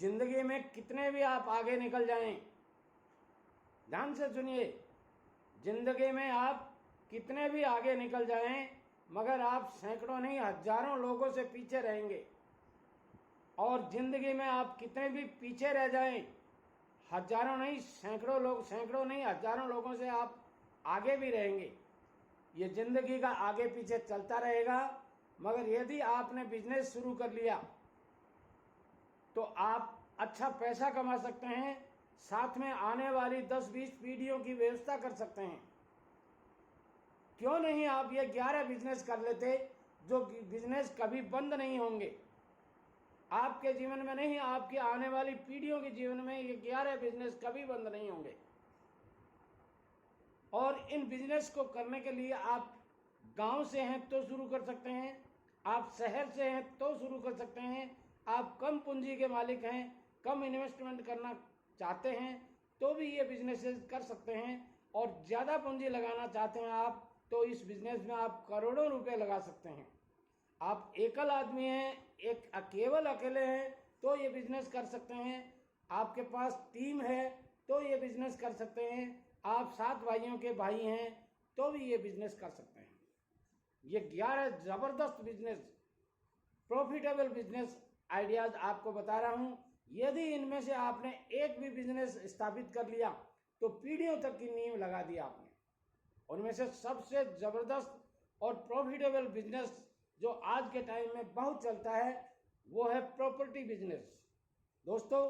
जिंदगी में कितने भी आप आगे निकल जाएं, ध्यान से सुनिए, जिंदगी में आप कितने भी आगे निकल जाएं, मगर आप सैकड़ों नहीं हजारों लोगों से पीछे रहेंगे। और जिंदगी में आप कितने भी पीछे रह जाएं, हजारों नहीं सैकड़ों नहीं हजारों लोगों से आप आगे भी रहेंगे। ये जिंदगी का आगे पीछे चलता रहेगा। मगर यदि आपने बिजनेस शुरू कर लिया तो आप अच्छा पैसा कमा सकते हैं, साथ में आने वाली 10-20 पीढ़ियों की व्यवस्था कर सकते हैं। क्यों नहीं आप ये 11 बिजनेस कर लेते, जो बिजनेस कभी बंद नहीं होंगे। आपके जीवन में नहीं, आपकी आने वाली पीढ़ियों के जीवन में ये 11 बिजनेस कभी बंद नहीं होंगे। और इन बिजनेस को करने के लिए आप गांव से हैं तो शुरू कर सकते हैं, आप शहर से हैं तो शुरू कर सकते हैं, आप कम पूंजी के मालिक हैं, कम इन्वेस्टमेंट करना चाहते हैं तो भी ये बिजनेसेस कर सकते हैं। और ज़्यादा पूंजी लगाना चाहते हैं आप तो इस बिजनेस में आप करोड़ों रुपए लगा सकते हैं। आप एकल आदमी हैं, केवल अकेले हैं तो ये बिजनेस कर सकते हैं। आपके पास टीम है तो ये बिजनेस कर सकते हैं। आप 7 भाइयों के भाई हैं तो भी ये बिजनेस कर सकते हैं। ये 11 जबरदस्त बिजनेस, प्रॉफिटेबल बिजनेस आइडियाज आपको बता रहा हूं। यदि इनमें से आपने एक भी बिजनेस स्थापित कर लिया तो पीढ़ियों तक की नींव लगा दी आपने। उनमें से सबसे जबरदस्त और प्रॉफिटेबल बिजनेस जो आज के टाइम में बहुत चलता है वो है प्रॉपर्टी बिजनेस। दोस्तों,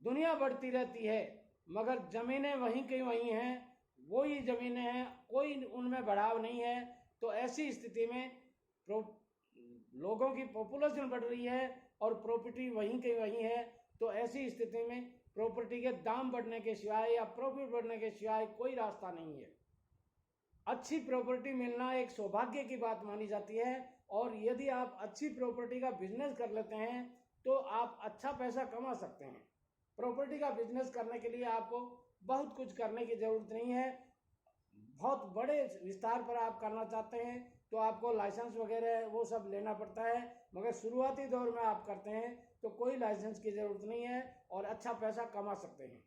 दुनिया बढ़ती रहती है मगर जमीनें वहीं की वहीं हैं, वही जमीनें हैं, कोई उनमें बढ़ाव नहीं है। तो ऐसी स्थिति में लोगों की पॉपुलेशन बढ़ रही है और प्रॉपर्टी वहीं की वहीं है। तो ऐसी स्थिति में प्रॉपर्टी के दाम बढ़ने के सिवाय या प्रॉफिट बढ़ने के सिवाय कोई रास्ता नहीं है। अच्छी प्रॉपर्टी मिलना एक सौभाग्य की बात मानी जाती है। और यदि आप अच्छी प्रॉपर्टी का बिजनेस कर लेते हैं तो आप अच्छा पैसा कमा सकते हैं। प्रॉपर्टी का बिजनेस करने के लिए आपको बहुत कुछ करने की जरूरत नहीं है। बहुत बड़े विस्तार पर आप करना चाहते हैं तो आपको लाइसेंस वगैरह वो सब लेना पड़ता है, मगर शुरुआती दौर में आप करते हैं तो कोई लाइसेंस की जरूरत नहीं है और अच्छा पैसा कमा सकते हैं।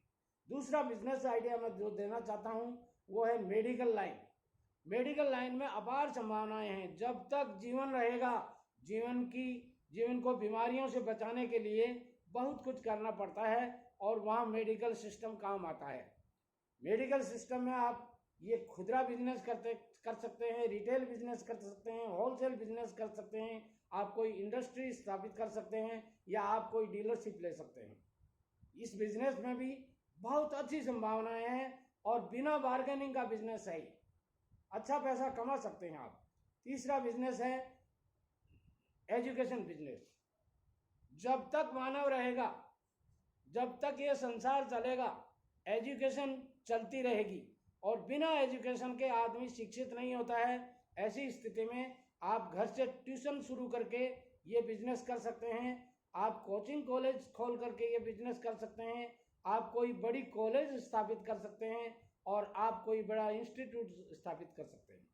दूसरा बिजनेस आइडिया मैं जो देना चाहता हूं वो है मेडिकल लाइन। मेडिकल लाइन में अपार संभावनाएं हैं। जब तक जीवन रहेगा, जीवन को बीमारियों से बचाने के लिए बहुत कुछ करना पड़ता है और वहाँ मेडिकल सिस्टम काम आता है। मेडिकल सिस्टम में आप ये खुदरा बिजनेस कर सकते हैं, रिटेल बिजनेस कर सकते हैं, होलसेल बिजनेस कर सकते हैं, आप कोई इंडस्ट्री स्थापित कर सकते हैं या आप कोई डीलरशिप ले सकते हैं। इस बिजनेस में भी बहुत अच्छी संभावनाएं हैं और बिना बार्गेनिंग का बिजनेस है, अच्छा पैसा कमा सकते हैं आप। तीसरा बिजनेस है एजुकेशन बिजनेस। जब तक मानव रहेगा, जब तक ये संसार चलेगा, एजुकेशन चलती रहेगी और बिना एजुकेशन के आदमी शिक्षित नहीं होता है। ऐसी स्थिति में आप घर से ट्यूशन शुरू करके ये बिजनेस कर सकते हैं, आप कोचिंग कॉलेज खोल करके ये बिजनेस कर सकते हैं, आप कोई बड़ी कॉलेज स्थापित कर सकते हैं और आप कोई बड़ा इंस्टीट्यूट स्थापित कर सकते हैं।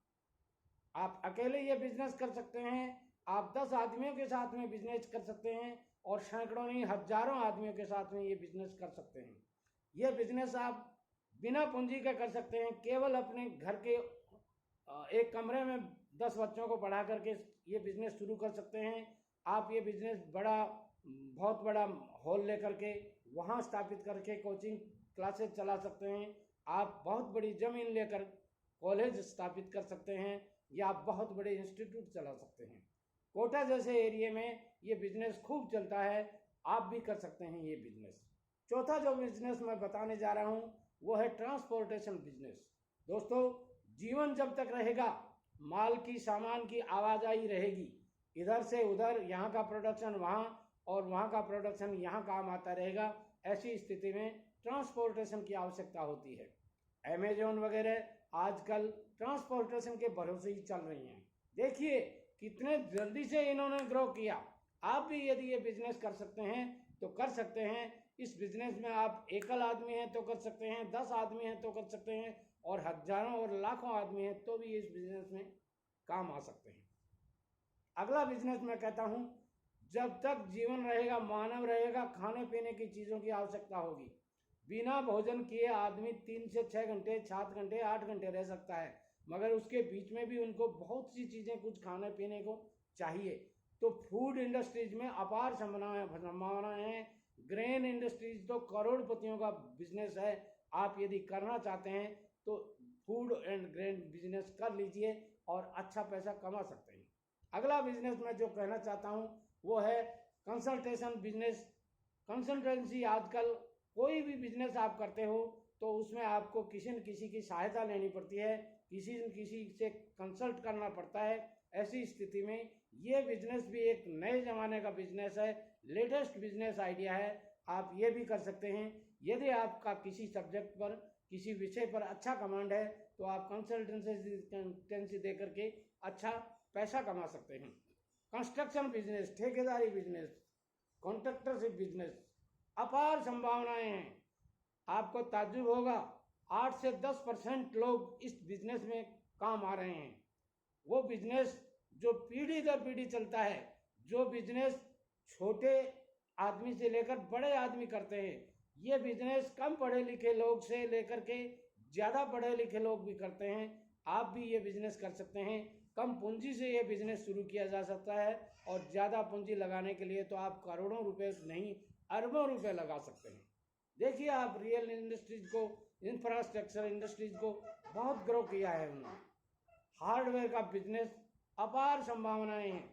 आप अकेले ये बिजनेस कर सकते हैं, आप 10 आदमियों के साथ में बिजनेस कर सकते हैं और सैकड़ों नहीं हजारों आदमियों के साथ में ये बिजनेस कर सकते हैं। ये बिजनेस आप बिना पूंजी का कर सकते हैं, केवल अपने घर के एक कमरे में 10 बच्चों को पढ़ा करके ये बिजनेस शुरू कर सकते हैं। आप ये बिजनेस बहुत बड़ा हॉल लेकर के वहाँ स्थापित करके कोचिंग क्लासेस चला सकते हैं। आप बहुत बड़ी जमीन लेकर कॉलेज स्थापित कर सकते हैं या आप बहुत बड़े इंस्टीट्यूट चला सकते हैं। कोटा जैसे एरिया में ये बिजनेस खूब चलता है, आप भी कर सकते हैं ये बिजनेस। चौथा जो बिजनेस मैं बताने जा रहा हूँ वो है ट्रांसपोर्टेशन बिजनेस। दोस्तों, जीवन जब तक रहेगा, माल की सामान की आवाजाही रहेगी, इधर से उधर, यहाँ का प्रोडक्शन वहाँ और वहाँ का प्रोडक्शन यहाँ काम आता रहेगा। ऐसी स्थिति में ट्रांसपोर्टेशन की आवश्यकता होती है। अमेजोन वगैरह आजकल ट्रांसपोर्टेशन के भरोसे ही चल रही हैं। देखिए कितने जल्दी से इन्होंने ग्रो किया। आप भी यदि ये बिजनेस कर सकते हैं तो कर सकते हैं। इस बिजनेस में आप एकल आदमी हैं तो कर सकते हैं, 10 आदमी हैं तो कर सकते हैं और हजारों और लाखों आदमी हैं तो भी इस बिजनेस में काम आ सकते हैं। अगला बिजनेस मैं कहता हूं जब तक जीवन रहेगा, मानव रहेगा, खाने पीने की चीज़ों की आवश्यकता होगी। बिना भोजन किए आदमी 3 से 6 घंटे, 7 घंटे, 8 घंटे रह सकता है, मगर उसके बीच में भी उनको बहुत सी चीज़ें कुछ खाने पीने को चाहिए। तो फूड इंडस्ट्रीज में अपार संभावनाएं हैं। ग्रेन इंडस्ट्रीज तो करोड़पतियों का बिजनेस है। आप यदि करना चाहते हैं तो फूड एंड ग्रेन बिजनेस कर लीजिए और अच्छा पैसा कमा सकते हैं। अगला बिजनेस मैं जो कहना चाहता हूँ वो है कंसल्टेशन बिजनेस। कंसल्टेंसी, आजकल कोई भी बिजनेस आप करते हो तो उसमें आपको किसी न किसी की सहायता लेनी पड़ती है, किसी न किसी से कंसल्ट करना पड़ता है। ऐसी स्थिति में ये बिजनेस भी एक नए ज़माने का बिजनेस है, लेटेस्ट बिजनेस आइडिया है। आप ये भी कर सकते हैं। यदि आपका किसी सब्जेक्ट पर, किसी विषय पर अच्छा कमांड है तो आप कंसल्टेंसी दे करके अच्छा पैसा कमा सकते हैं। कंस्ट्रक्शन बिजनेस, ठेकेदारी बिजनेस, कॉन्ट्रैक्टरशिप बिजनेस, अपार संभावनाएं हैं। आपको ताज्जुब होगा, 8 से 10% लोग इस बिजनेस में काम आ रहे हैं। वो बिजनेस जो पीढ़ी दर पीढ़ी चलता है, जो बिजनेस छोटे आदमी से लेकर बड़े आदमी करते हैं, ये बिजनेस कम पढ़े लिखे लोग से लेकर के ज़्यादा पढ़े लिखे लोग भी करते हैं। आप भी ये बिजनेस कर सकते हैं। कम पूंजी से ये बिजनेस शुरू किया जा सकता है और ज़्यादा पूंजी लगाने के लिए तो आप करोड़ों रुपए नहीं, अरबों रुपए लगा सकते हैं। देखिए, आप रियल इंडस्ट्रीज को, इंफ्रास्ट्रक्चर इंडस्ट्रीज को बहुत ग्रो किया है उन्होंने। हार्डवेयर का बिजनेस, अपार संभावनाएं हैं।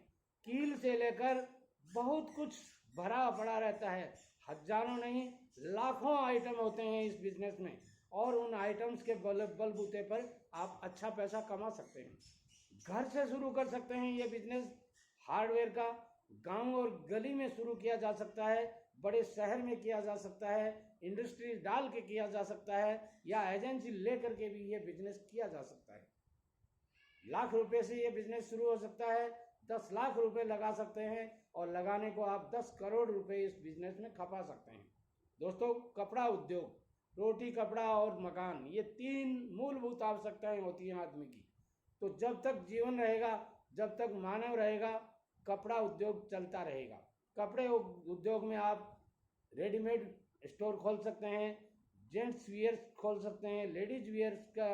कील से लेकर बहुत कुछ भरा पड़ा रहता है। हजारों नहीं, लाखों आइटम होते हैं इस बिजनेस में और उन आइटम्स के बलबूते पर आप अच्छा पैसा कमा सकते हैं। घर से शुरू कर सकते हैं ये बिजनेस हार्डवेयर का। गांव और गली में शुरू किया जा सकता है, बड़े शहर में किया जा सकता है, इंडस्ट्री डाल के किया जा सकता है, या एजेंसी लेकर के भी ये बिजनेस किया जा सकता है। लाख रुपए से ये बिजनेस शुरू हो सकता है। 10 लाख रुपए लगा सकते हैं और लगाने को आप 10 करोड़ रुपए इस बिजनेस में खपा सकते हैं। दोस्तों, कपड़ा उद्योग, रोटी, कपड़ा और मकान, ये 3 मूलभूत आवश्यकताएं होती हैं आदमी की। तो जब तक जीवन रहेगा, जब तक मानव रहेगा, कपड़ा उद्योग चलता रहेगा। कपड़े उद्योग में आप रेडीमेड स्टोर खोल सकते हैं, जेंट्स वियर्स खोल सकते हैं, लेडीज वियर्स का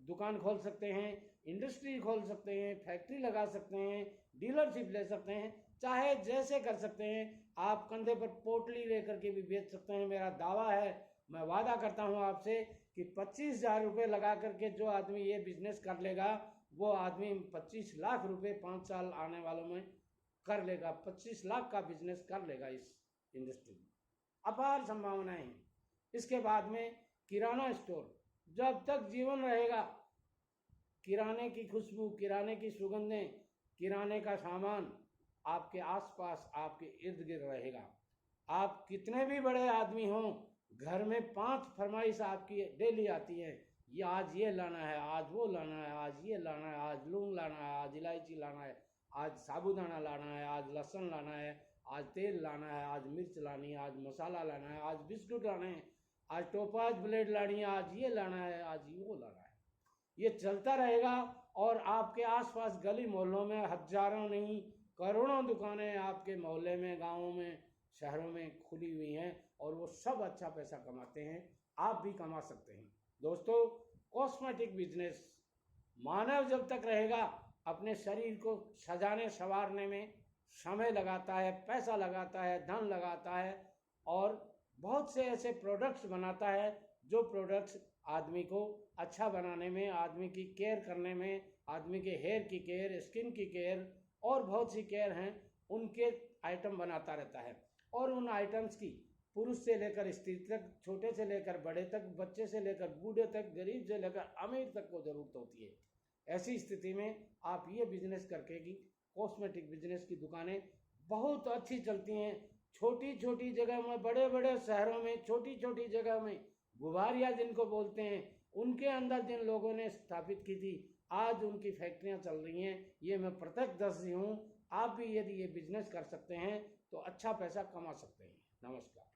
दुकान खोल सकते हैं, इंडस्ट्री खोल सकते हैं, फैक्ट्री लगा सकते हैं, डीलरशिप ले सकते हैं, चाहे जैसे कर सकते हैं। आप कंधे पर पोटली लेकर के भी बेच सकते हैं। मेरा दावा है, मैं वादा करता हूं आपसे कि 25,000 रुपये लगा करके जो आदमी ये बिजनेस कर लेगा, वो आदमी 25 लाख रुपए 5 साल आने वालों में कर लेगा। 25 लाख का बिजनेस कर लेगा इस इंडस्ट्री में। अपार संभावनाएं हैं। इसके बाद में किराना स्टोर, जब तक जीवन रहेगा किराने की खुशबू, किराने की सुगंधें, किराने का सामान आपके आसपास, आपके इर्द गिर्द रहेगा। आप कितने भी बड़े आदमी हों, घर में 5 फरमाइश आपकी डेली आती है, ये आज ये लाना है, आज वो लाना है, आज ये लाना है, आज लौंग लाना है, आज इलायची लाना है, आज साबूदाना लाना है, आज लहसुन लाना है, आज तेल लाना है, आज मिर्च लानी है, आज मसाला लाना है, आज बिस्कुट लाना है, आज टोपाज ब्लेड लानी है, आज ये लाना है, आज वो लाना है। ये चलता रहेगा और आपके आसपास गली मोहल्लों में हजारों नहीं, करोड़ों दुकानें आपके मोहल्ले में, गाँवों में, शहरों में खुली हुई हैं और वो सब अच्छा पैसा कमाते हैं। आप भी कमा सकते हैं। दोस्तों, कॉस्मेटिक बिजनेस, मानव जब तक रहेगा अपने शरीर को सजाने संवारने में समय लगाता है, पैसा लगाता है, धन लगाता है और बहुत से ऐसे प्रोडक्ट्स बनाता है जो प्रोडक्ट्स आदमी को अच्छा बनाने में, आदमी की केयर करने में, आदमी के हेयर की केयर, स्किन की केयर और बहुत सी केयर हैं, उनके आइटम बनाता रहता है। और उन आइटम्स की पुरुष से लेकर स्त्री तक, छोटे से लेकर बड़े तक, बच्चे से लेकर बूढ़े तक, गरीब से लेकर अमीर तक को ज़रूरत होती है। ऐसी स्थिति में आप ये बिजनेस करके कि कॉस्मेटिक बिजनेस की दुकानें बहुत अच्छी चलती हैं। छोटी छोटी जगह में, बड़े बड़े शहरों में, छोटी छोटी जगह में, गुबारिया जिनको बोलते हैं, उनके अंदर जिन लोगों ने स्थापित की थी, आज उनकी फैक्ट्रियां चल रही हैं। ये मैं प्रत्यक्षदर्शी हूँ। आप भी यदि ये बिजनेस कर सकते हैं तो अच्छा पैसा कमा सकते हैं। नमस्कार।